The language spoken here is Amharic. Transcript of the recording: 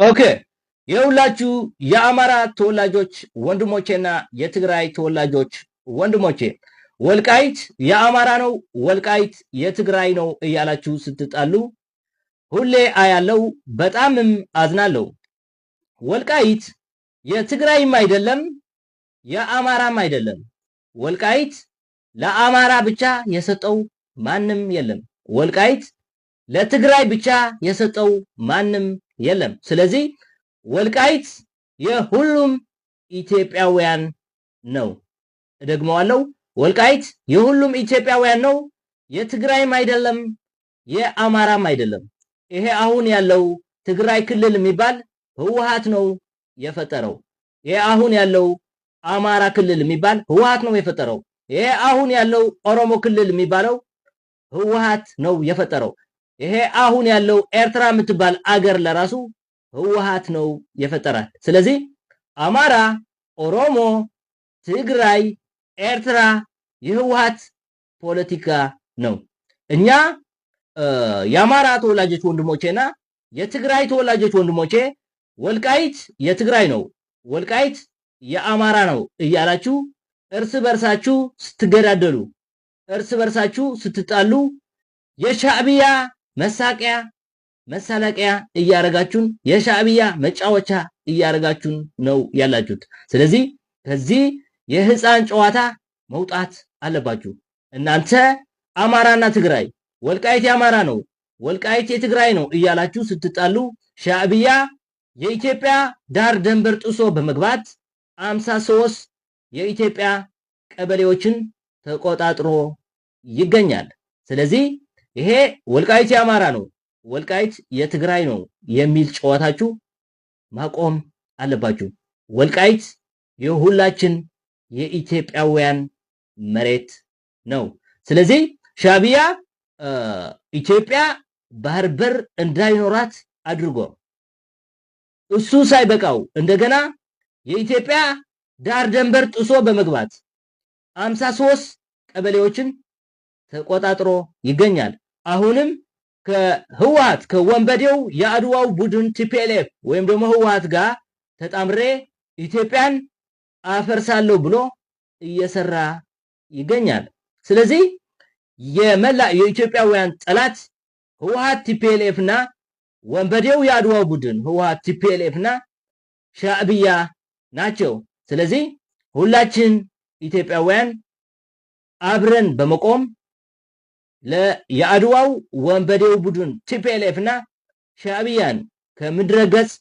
ኦኬ የሁላችሁ የአማራ ተወላጆች ወንድሞቼና የትግራይ ተወላጆች ወንድሞቼ ወልቃይት የአማራ ነው ወልቃይት የትግራይ ነው እያላችሁ ስትጣሉ ሁሌ አያለው በጣምም አዝናለው። ወልቃይት የትግራይም አይደለም የአማራም አይደለም። ወልቃይት ለአማራ ብቻ የሰጠው ማንም የለም። ወልቃይት ለትግራይ ብቻ የሰጠው ማንም የለም። ስለዚህ ወልቃይት የሁሉም ኢትዮጵያውያን ነው። እደግመዋለሁ፣ ወልቃይት የሁሉም ኢትዮጵያውያን ነው። የትግራይም አይደለም የአማራም አይደለም። ይሄ አሁን ያለው ትግራይ ክልል የሚባል ህወሓት ነው የፈጠረው። ይሄ አሁን ያለው አማራ ክልል የሚባል ህወሓት ነው የፈጠረው። ይሄ አሁን ያለው ኦሮሞ ክልል የሚባለው ህወሓት ነው የፈጠረው። ይሄ አሁን ያለው ኤርትራ የምትባል አገር ለራሱ ህወሓት ነው የፈጠራት። ስለዚህ አማራ፣ ኦሮሞ፣ ትግራይ፣ ኤርትራ የህወሓት ፖለቲካ ነው። እኛ የአማራ ተወላጆች ወንድሞቼና የትግራይ ተወላጆች ወንድሞቼ ወልቃይት የትግራይ ነው ወልቃይት የአማራ ነው እያላችሁ እርስ በርሳችሁ ስትገዳደሉ እርስ በርሳችሁ ስትጣሉ የሻዕቢያ መሳቂያ መሳለቂያ እያረጋችሁን የሻዕቢያ መጫወቻ እያረጋችሁን ነው ያላችሁት። ስለዚህ ከዚህ የህፃን ጨዋታ መውጣት አለባችሁ። እናንተ አማራና ትግራይ ወልቃይት የአማራ ነው ወልቃይት የትግራይ ነው እያላችሁ ስትጣሉ ሻዕቢያ የኢትዮጵያ ዳር ደንበር ጥሶ በመግባት 53 የኢትዮጵያ ቀበሌዎችን ተቆጣጥሮ ይገኛል። ስለዚህ ይሄ ወልቃይት የአማራ ነው ወልቃይት የትግራይ ነው የሚል ጨዋታችሁ ማቆም አለባችሁ። ወልቃይት የሁላችን የኢትዮጵያውያን መሬት ነው። ስለዚህ ሻዕቢያ ኢትዮጵያ ባህር በር እንዳይኖራት አድርጎ እሱ ሳይበቃው እንደገና የኢትዮጵያ ዳር ደንበር ጥሶ በመግባት 53 ቀበሌዎችን ተቆጣጥሮ ይገኛል። አሁንም ከህወሓት ከወንበዴው የአድዋው ቡድን ቲፒኤልኤፍ ወይም ደግሞ ህወሓት ጋር ተጣምሬ ኢትዮጵያን አፈርሳለሁ ብሎ እየሰራ ይገኛል። ስለዚህ የመላ የኢትዮጵያውያን ጠላት ህወሓት ቲፒኤልኤፍና ወንበዴው የአድዋው ቡድን ህወሓት ቲፒኤልኤፍና ሻዕቢያ ናቸው። ስለዚህ ሁላችን ኢትዮጵያውያን አብረን በመቆም የአድዋው ወንበዴው ቡድን ቲፒኤልኤፍና ሻዕቢያን ከምድረ ገጽ